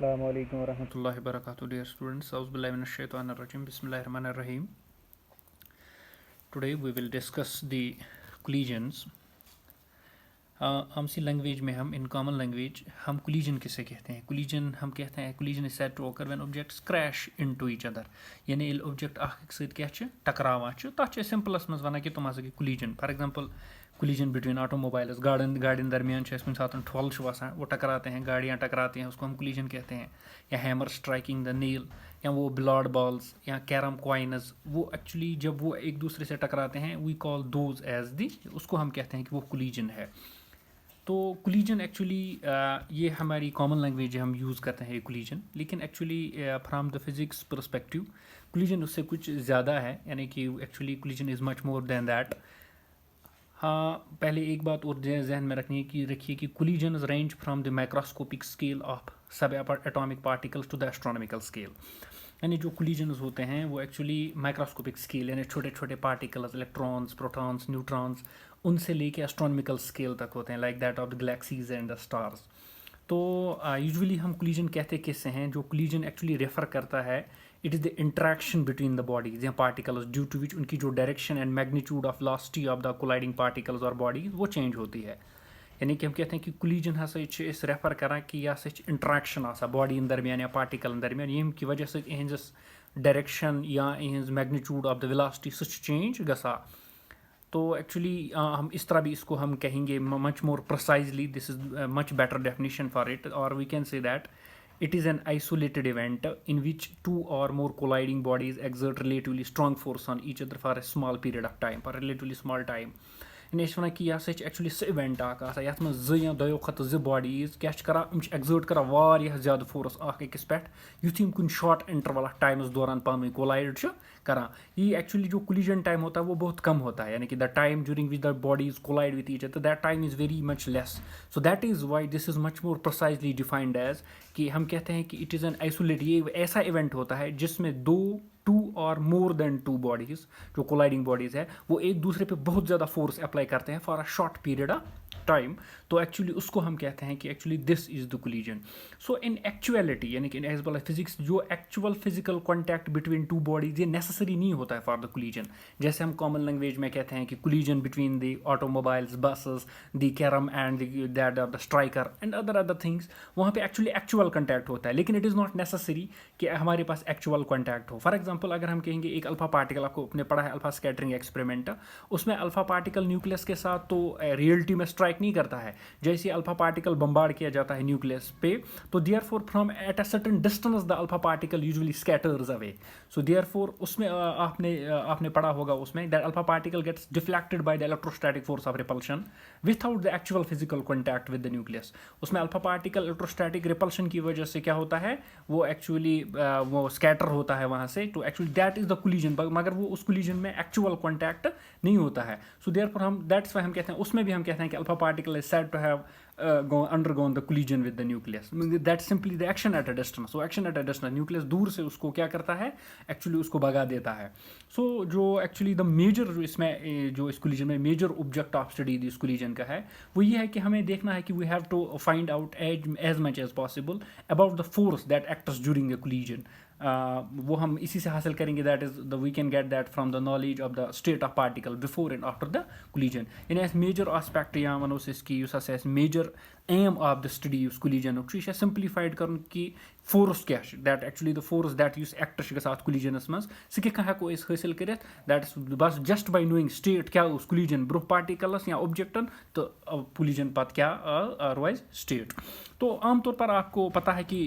Assalamu alaikum warahmatullahi wabarakatuh. Dear students, Auzubillahi minash-shaytanir-rajim. Bismillahir-rahmanir-rahim. Today we will discuss the collisions. आमसी language में हम in common language हम collision किसे कहते हैं? कोलिजन हम कहते हैं collision is said to occur when objects crash into each other, यानी ये ऑब्जेक्ट अख सहित क्या छ टकरावान छ तथ छ सिंपलस मज वनान कि तुम हसा गई collision. For example collision between automobiles, गाड़ियों दरमियान कुछ साथ ठोल वसान, वो टकराते हैं, गाड़ियाँ टकराती हैं, उसको हम कोलिजन कहते हैं. या हैमर स्ट्राइकिंग द नील, या वो बिलॉर्ड बॉल्स या कैरम कॉइनस, वो एक्चुअली जब वो एक दूसरे से टकराते हैं we call those as the, उसको हम कहते हैं कि वो कोलिजन है. तो कोलिजन एक्चुअली ये हमारी कॉमन लैंग्वेज हम यूज़ करते हैं ये कोलिजन, लेकिन actually from the physics perspective collision उससे कुछ ज़्यादा है, यानी कि actually collision is much more than that. हाँ, पहले एक बात और जहन में रखिए कि collision range from the microscopic scale of sub atomic particles to the astronomical scale. यानी जो कोलिजन होते हैं वो एक्चुअली माइक्रोस्कोपिक स्केल यानी छोटे छोटे पार्टिकल्स, इलेक्ट्रॉन्स, प्रोटॉन्स, न्यूट्रॉन्स, उनसे लेके एस्ट्रोनॉमिकल स्केल तक होते हैं, like that of the galaxies and the stars. तो यूजुअली हम कोलिजन कहते किससे हैं? जो कोलिजन एक्चुअली रेफर करता है it is the interaction between the bodies या पार्टिकल्स ड्यू टू विच उनकी जो direction and magnitude of velocity of the colliding particles और बॉडीज वो चेंज होती है. यानी कि हम कहते हैं कि कोलिजन हसा रेफर करान कि यह इंट्रैक्शन बॉडी दरमियान या पार्टिकल दरमियान येम की वजह से इहंदिस डायरेक्शन या इहंज मैग्नीट्यूड ऑफ द वेलोसिटी सह चेंज गसा. तो एक्चुअली हम इस तरह भी इसको हम कहेंगे much more precisely, this is much better definition for it, और we can say that it is an isolated event in which two or more colliding bodies exert relatively strong force on each other for a small period of time, for a relatively small time. In one कि यह actually सह event ये या दो खत bodies क्या कर exert कर ज़्यादा फोर्स अकिस पे युथ कुछ शॉर्ट इंटरवल ऑफ टाइम्स दौरान पान कोलाइड करान. ये एक्चुअली जो कोलिजन टाइम होता है वो बहुत कम होता है, यानी कि the time during which the bodies collide with each other that time is very much less. So that is why this is much more precisely defined as कि हम कहते हैं कि इट इज़ एन आइसोलेट. ये ऐसा event होता है जिसमें टू और मोर देन टू बॉडीज़ जो कोलाइडिंग बॉडीज़ है वो एक दूसरे पे बहुत ज़्यादा फोर्स अप्लाई करते हैं for a short period of time. तो एक्चुअली उसको हम कहते हैं कि actually this is the collision. So in actuality यानी कि इन एज वेल एज फिजिक्स जो actual physical contact between two bodies ये नेसेसरी नहीं होता है फॉर द कोलिजन. जैसे हम कॉमन लैंग्वेज में कहते हैं कि collision between the automobiles, buses, the carrom and that of the striker end other things, वहाँ पे एक्चुअली एक्चुअल कॉन्टैक्ट होता है, लेकिन इट इज़ नॉट नेसेसरी कि हमारे पास एक्चुअल कॉन्टैक्ट हो. फॉर एग्जाम्पल अगर हम कहेंगे एक अल्फा पार्टिकल, आपको अपने पढ़ा है अल्फा स्कैटरिंग एक्सपेरिमेंट, उसमें अल्फा पार्टिकल न्यूक्लियस के साथ तो रियलिटी में स्ट्राइक नहीं करता है. जैसे अल्फा पार्टिकल बम्बार्ड किया जाता है न्यूक्लियस पे, तो therefore from at a certain distance the alpha particle usually scatters away. So therefore उसमें आपने पढ़ा होगा उसमें that alpha particle gets deflected by the electrostatic force of repulsion without the actual physical contact with the nucleus. उसमें alpha particle electrostatic repulsion की वजह से क्या होता है वो एक्चुअली वो स्कैटर होता है वहाँ से. तो actually that is the collision, मगर वो उस कोलिजन में एक्चुअल कॉन्टैक्ट नहीं होता है. सो देयरफॉर हम दैट्स व्हाई हम कहते हैं उसमें भी हम कहते हैं कि alpha particle is said to have undergone the collision with the nucleus. That's simply the action at a distance. So action at a distance, nucleus दूर से उसको क्या करता है एक्चुअली उसको भगा देता है. सो जो एक्चुअली द मेजर इसमें जो इस कोलिजन में मेजर ऑब्जेक्ट ऑफ स्टडी इस कोलिजन का है वो ये है कि हमें देखना है कि we have to find out as much as possible about the force that acts during the collision. वो हम इसी से हासिल करेंगे. That is the we can get that from the knowledge of the state of particle before and after the collision. यानी as major aspect या वनो इसकी major aim of the study collision यह सिंप्लीफाइड कर कि फोर्स क्या that actually the force that act गत कोलिजनस मज सह हेको हासिल कर दैट इज बस जस्ट बाय नोइंग स्टेट क्या कोलिजन ब्रो पार्टिकलस या ऑब्जेक्टन तो कोलिजन पत क्या रोज स्टेट. तो आमतौर पर आपको पता है कि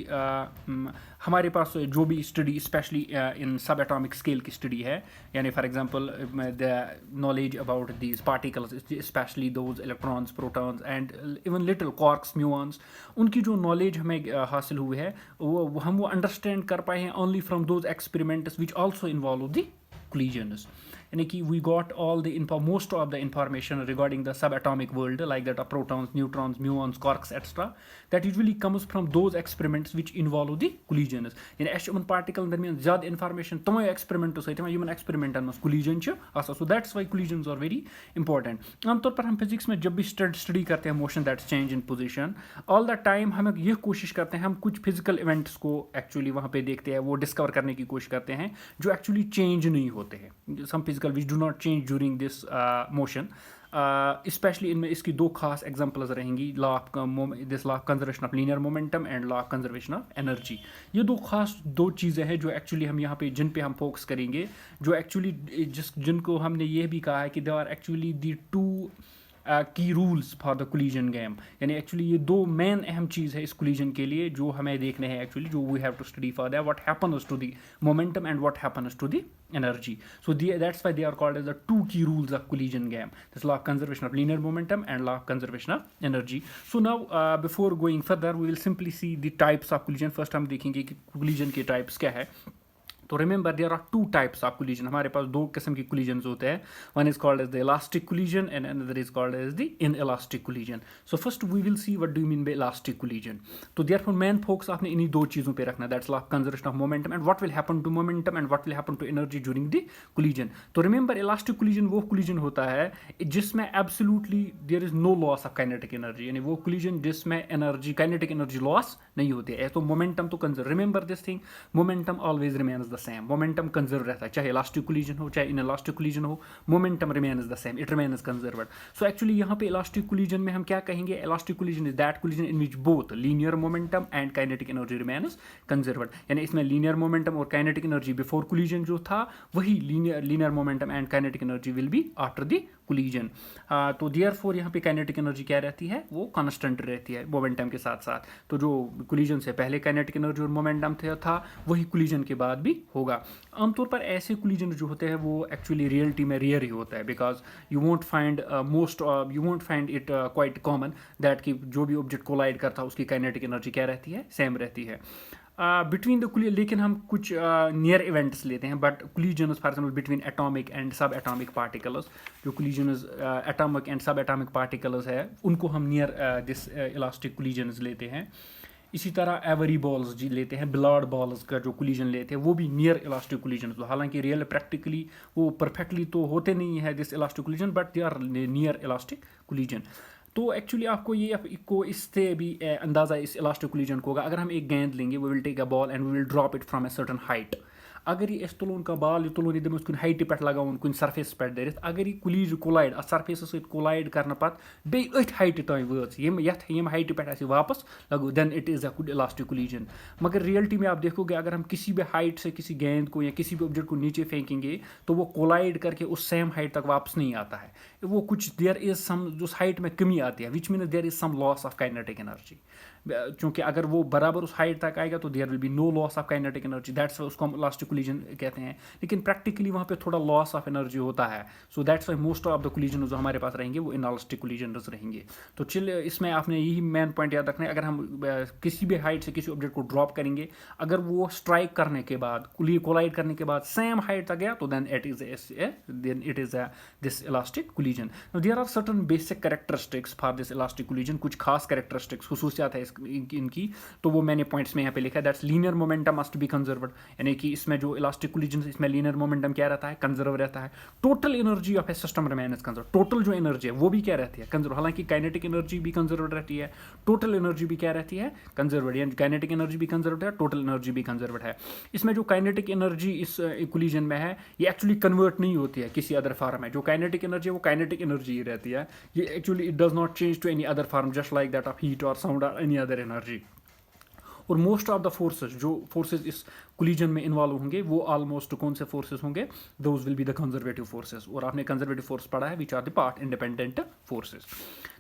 हमारे पास जो भी स्टडी स्पेशली इन सब एटॉमिक स्केल की स्टडी है, यानी for example the knowledge about these particles specially those electrons, protons and even little quarks, muons, उनकी जो नॉलेज हमें हासिल हुई है वो अंडरस्टैंड कर पाए हैं only from those experiments which also involve the collisions. यानी कि we got all the most of the information regarding the sub atomic world like that protons, neutrons, muons, quarks etcetera that usually comes from those experiments which involve the collisions. यानी अस particle दरमियान ज़्यादा information तमो एक्सपेरिमेंटों सत्य एक्सपेरिमेंटन में collision so that's why collisions are very important. आमतौर पर हम फिजिक्स में जब भी स्टडी करते हैं motion that's change in position, all the time हम ये कोशिश करते हैं, हम कुछ फिजिकल इवेंट्स को एक्चुअली वहाँ पे देखते हैं, वो डिस्कवर करने की कोशिश करते हैं जो एक्चुअली चेंज नहीं होते हैं, some physical which do not change during this motion. Specially इनमें इसकी दो खास एग्जांपल्स रहेंगी, law of conservation of linear momentum and law of conservation of energy. ये दो चीज़ें हैं जो एक्चुअली हम यहाँ पे जिन पे हम फोकस करेंगे, जो एक्चुअली जिनको हमने ये भी कहा है कि they are actually the two key rules for the collision game. यानी एक्चुअली ये दो मेन अहम चीज़ है इस कोलिजन के लिए जो हमें देखने हैं एक्चुअली, जो we have to study for that what happens to the momentum and what happens to the energy. So that's why they are called as the two key rules of collision game. This law of conservation of linear momentum and law of conservation of energy. So now before going further we will simply see the types of collision. First हम देखेंगे कि collision के types क्या है। तो remember there are two types of collision, हमारे पास दो किस्म की कोलिजन्स होते हैं, one is called as the elastic collision and another is called as the inelastic collision. So first we will see what do you mean by elastic collision. तो therefore main focus आपने इन्हीं दो चीज़ों पे रखना, that's law of conservation of momentum and what will happen to momentum and what will happen to energy during the collision. तो remember elastic collision वो collision होता है जिसमें absolutely there is no loss of kinetic energy, यानी वो collision जिसमें energy kinetic energy loss नहीं होती है। तो मोमेंटम तो conserve, remember this thing, momentum always remains the same, momentum conserve रहता है, चाहे इलास्टिक कोलिजन हो चाहे इनइलास्टिक कोलिजन हो, momentum remains the same, it remains conserved. So actually यहाँ पे इलास्टिक कोलिजन में हम क्या कहेंगे, elastic collision is that collision in which both linear momentum and kinetic energy remains conserved. यानी इसमें लीनियर मोमेंटम और काइनेटिक एनर्जी बिफोर कोलिजन जो था वही linear momentum and kinetic energy will be after the collision. तो therefore यहाँ पे kinetic energy क्या रहती है, वो कांस्टेंट रहती है मोमेंटम के साथ साथ। तो जो कोलिजन से पहले काइनेटिक एनर्जी और मोमेंटम था वही कोलिजन के बाद भी होगा। आमतौर पर ऐसे कोलिजन जो होते हैं वो एक्चुअली रियलिटी में रेयर ही होता है, because you won't find it quite common that कि जो भी ऑब्जेक्ट कोलाइड करता है उसकी काइनेटिक एनर्जी क्या रहती है, सेम रहती है बिटवीन द लेकिन हम कुछ नियर इवेंट्स लेते हैं, but collisions for example between atomic and सब एटॉमिक पार्टिकल्स, जो कोलिजन्स एटॉमिक एंड सब एटॉमिक पार्टिकल्स है उनको हम नियर दिस इलास्टिक कोलिजन्स लेते हैं। इसी तरह एवरी बॉल्स जी लेते हैं, बिलार्ड बॉल्स का जो कोलिजन लेते हैं वो भी नियर इलास्टिक कोलिजन, तो हालांकि रियल प्रैक्टिकली वो परफेक्टली तो होते नहीं है this elastic collision, but they are near elastic collision. तो एक्चुअली आपको इससे भी अंदाज़ा इस इलास्टिक कोलिजन को होगा। अगर हम एक गेंद लेंगे, we will take a ball and we will drop it from a certain height. अगर ये तुलन का बाल तुलन दम कुन हाइट पे लगावन कुन सरफेस पे दरित, अगर ये कुलीज कोलाइड अ सरफेस सहित कोलाइड करने पत बे अथ हाइट ताई वच यम हाइट पे वापस लगो, then it is a elastic collision. मगर रियलिटी में आप देखोगे अगर हम किसी भी हाइट से किसी गेंद को या किसी भी ऑब्जेक्ट को नीचे फेंकेंगे तो वो कोलाइड करके उस सेम हाइट तक वापस नहीं आता है, वो कुछ देयर इज सम उस हाइट में कमी आती है, which mean there is some loss of kinetic energy. चूँकि अगर वो बराबर उस हाइट तक आएगा तो there will be no loss of kinetic energy, that's उसको हम इलास्टिक कोलिजन कहते हैं। लेकिन प्रैक्टिकली वहाँ पे थोड़ा लॉस ऑफ एनर्जी होता है, सो that's why most of the collision जो हमारे पास रहेंगे वो इनइलास्टिक कोलिजन रहेंगे। तो इसमें आपने यही मेन पॉइंट याद रखना है, अगर हम किसी भी हाइट से किसी ऑब्जेक्ट को ड्रॉप करेंगे, अगर वो स्ट्राइक करने के बाद कोलाइड करने के बाद सेम हाइट तक गया तो then it is this elastic collision. There are certain basic characteristics for this elastic collision, कुछ खास कैरेक्टरिस्टिक्स खुसूसियात है इनकी, तो वो मैंने पॉइंट्स में यहाँ पे लिखा है। That's linear momentum must be conserved, यानी कि इसमें जो इलास्टिक कोलिजन इसमें लीनियर मोमेंटम क्या रहता है, कंजर्व रहता है। Total energy of A system remains conserve, total जो एनर्जी है वो भी क्या रहती है, कंजर्व। हालांकि काइनेटिक एनर्जी भी कंजर्व रहती है, टोटल एनर्जी भी क्या रहती है, कंजर्व, यानी काइनेटिक एनर्जी भी कंजर्व है, टोटल एनर्जी भी कंजर्व है। इसमें जो काइनेटिक एनर्जी इस कोलिजन में है ये एक्चुअली कन्वर्ट नहीं होती है किसी अदर फॉर्म में, जो काइनेटिक एनर्जी है वो काइनेटिक एनर्जी ही रहती है, ये actually it does not change to any other form just like that of heat और साउंड और एनी अदर एनर्जी। और मोस्ट ऑफ द फोर्सेस, जो फोर्सेस इस कोलिजन में इन्वॉल्व होंगे वो ऑलमोस्ट कौन से फोर्सेस होंगे, those will be the conservative forces. और आपने कंजर्वेटिव फोर्स पढ़ा है which are the part independent forces.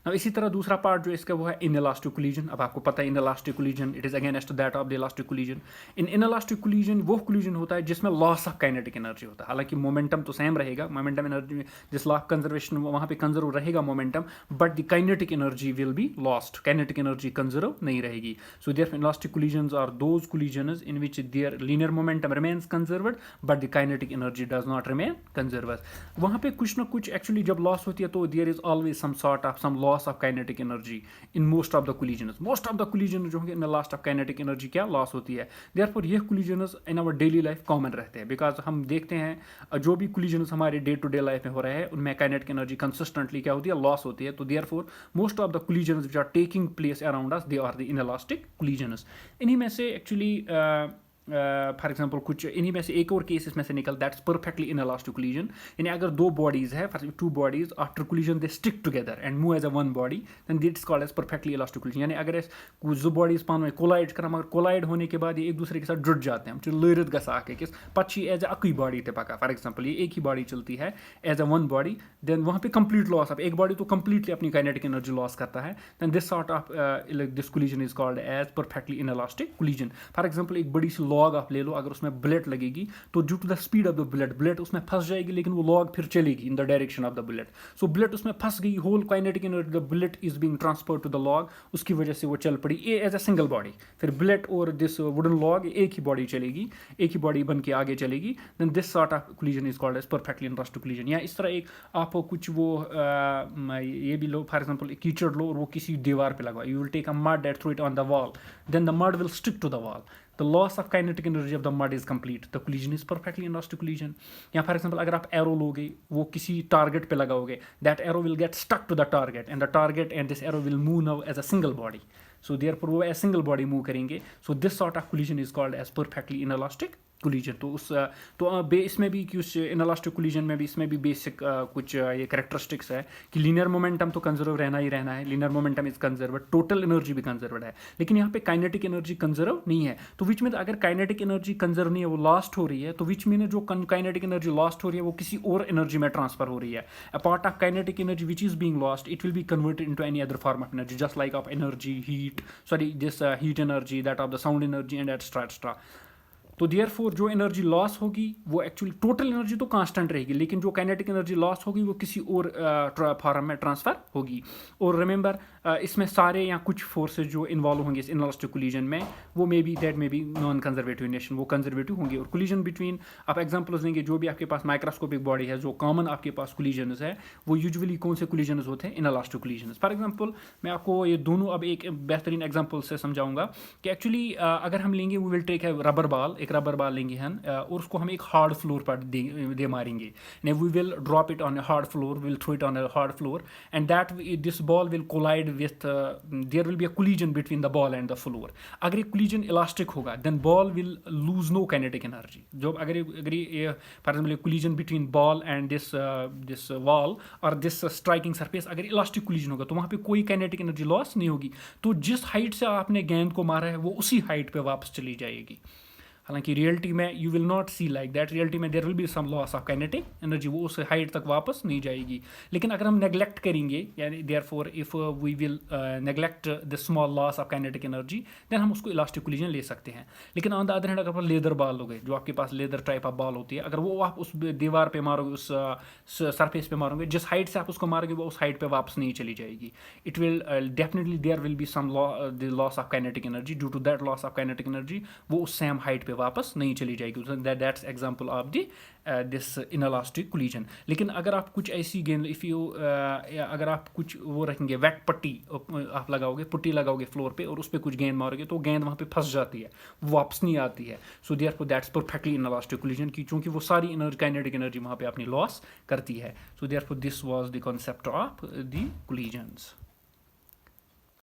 अब इसी तरह दूसरा पार्ट जो इसका वो है इनइलास्टिक कोलिजन। अब आपको पता है inelastic collision it is against that of the elastic collision. Inelastic collision वो कोलिजन होता है जिसमें लॉस ऑफ काइनेटिक एनर्जी होता है, हालांकि मोमेंटम तो सेम रहेगा, मोमेंटम एनर्जी जिस लॉ ऑफ कंजर्वेशन वहाँ पे कंजर्व रहेगा momentum, but the kinetic energy will be lost, kinetic energy conserve नहीं रहेगी। So therefore inelastic collisions are those collisions in which their linear momentum remains conserved but the kinetic energy does not remain conserved. वहाँ पे कुछ ना कुछ actually जब loss होती है तो there is always some loss of kinetic energy in most of the collisions. Most of the collisions जो होंगे इनमें loss of kinetic energy क्या loss होती है. Therefore ये collisions in our daily life common रहते हैं because हम देखते हैं जो भी collisions हमारे day to day life में हो रहे हैं उनमें kinetic energy consistently क्या होती है loss होती है. तो therefore most of the collisions which are taking place around us they are the inelastic collisions. इन्हीं में से actually फॉर एग्जाम्पल कुछ इन्हीं में से एक और केस इसमें से निकल दैट्स परफेक्टली इनएलास्टिक कोलिजन. यानी अगर दो बॉडीज है two bodies after collision they stick together and move as a one body then it's called as perfectly elastic collision. यानी अगर कुछ जो बॉडीज पान में कोलाइड कर मगर कोलाइड होने के बाद ये एक दूसरे के साथ जुड़ जाते हैं हम लरित गसा किस पी एज अकई बॉडी ते पका. फॉर एग्जाम्पल ये एक ही बॉडी चलती है as a one body then वहाँ पे कंप्लीट लॉस ऑफ एक बॉडी तो कंप्लीटली अपनी काइनेटिक एनर्जी लॉस करता है. Then this sort of this collision is called as perfectly inelastic collision. For example एक बड़ी सी लॉग आप ले लो अगर उसमें बुलेट लगेगी तो due to the speed of the bullet उसमें फंस जाएगी लेकिन वो लॉग फिर चलेगी in the direction of the bullet. So bullet उसमें फंस गई whole kinetic energy the bullet is being transfer to the log उसकी वजह से वो चल पड़ी एज अ सिंगल बॉडी. फिर बुलेट और दिस वुडन लॉग एक ही बॉडी चलेगी एक ही बॉडी बन के आगे चलेगी. Then this sort of collision is called as perfectly inelastic collision. या इस तरह एक आप कुछ वो ये भी लो फॉर एग्जाम्पल कीचड़ लो और वो किसी दीवार पे लगा you will take a mud and throw it on the wall then the mud will stick to the wall. The loss of kinetic energy of the mud is complete. The collision is perfectly inelastic collision. या for example अगर आप arrow लोगे वो किसी target पे लगाओगे that arrow will get stuck to the target and the target and this arrow will move now as a single body. So therefore वो as single body move करेंगे. So this sort of collision is called as perfectly inelastic collision. तो उस इसमें भी कुछ inelastic collision में भी इसमें भी बेसिक कुछ ये कैरेक्टरिस्टिक्स है कि लीनियर मोमेंटम तो कंजर्व रहना ही रहना है. Linear momentum is conserve total energy भी कंजर्व है लेकिन यहाँ पे काइनेटिक एनर्जी कंजर्व नहीं है. तो विच में अगर काइनेटिक एनर्जी कंजर्व नहीं है वो लॉस्ट हो रही है तो विच में जो काइनेटिक एनर्जी लॉस्ट हो रही है वो किसी और एनर्जी में ट्रांसफर हो रही है. A part of kinetic energy which is being lost it will be converted into any other form of energy just like of energy this heat energy that of the sound energy and extra. तो therefore जो energy loss होगी वो actually total energy तो constant रहेगी लेकिन जो kinetic energy loss होगी वो किसी और फॉर्म में ट्रांसफर होगी. और रिमेंबर इसमें सारे या कुछ फोर्सेज जो इन्वॉल्व होंगे इस इनएलास्टिक कोलिजन में वो may be non conservative nation वो कंजर्वेटिव होंगे. और कोलिजन बिटवीन आप एग्जांपल्स देंगे जो भी आपके पास माइक्रोस्कोपिक बॉडी है जो कॉमन आपके पास कोलिजन्स है वो यूजुअली कौन से कोलिजन्स होते हैं इनएलास्टिक कोलिजन्स. फॉर एग्जांपल मैं आपको ये दोनों अब एक बेहतरीन एग्जांपल से समझाऊंगा कि एक्चुअली अगर हम लेंगे वी विल टेक है रबर बॉल एक रबर बॉल लेंगे हम और उसको हम एक हार्ड फ्लोर पर दे मारेंगे. We will drop it on a hard floor will throw it on a hard floor and that this ball will collide with there will be a collision between the ball and the floor. अगर ये collision elastic होगा then ball will lose no kinetic energy. जो अगर ये for example collision between ball and this wall और this striking surface अगर elastic collision होगा तो वहाँ पे कोई काइनेटिक एनर्जी लॉस नहीं होगी. तो जिस हाइट से आपने गेंद को मारा है वो उसी हाइट पे वापस चली जाएगी. हालांकि रियलिटी में you will not see like that. Reality में there will be some loss of kinetic energy वो उस हाइट तक वापस नहीं जाएगी. लेकिन अगर हम नेग्लेक्ट करेंगे यानी therefore if we will neglect the small loss of kinetic energy then हम उसको इलास्टिक कोलिजन ले सकते हैं. लेकिन ऑन द अदर हैंड अगर आप लेदर बॉल लोगे जो आपके पास लेदर टाइप ऑफ बॉल होती है अगर वो आप उस दीवार पे मारोगे उस सरफेस पे मारोगे जिस हाइट से आप उसको मारोगे वो उस हाइट पे वापस नहीं चली जाएगी. It will definitely there will be some loss of kinetic energy. Due to that loss of kinetic energy वो उस सेम हाइट पे वापस नहीं चली जाएगी. That's example of the this inelastic collision. लेकिन अगर आप कुछ ऐसी गेंद अगर आप कुछ वो रखेंगे वेट पट्टी आप लगाओगे पुट्टी लगाओगे फ्लोर पे और उस पर कुछ गेंद मारोगे तो गेंद वहाँ पे फंस जाती है वो वापस नहीं आती है. So therefore that's perfectly inelastic collision की चूंकि वो सारी एनर्जी काइनेटिक एनर्जी वहाँ पे अपनी लॉस करती है. So therefore this was the concept of the collisions.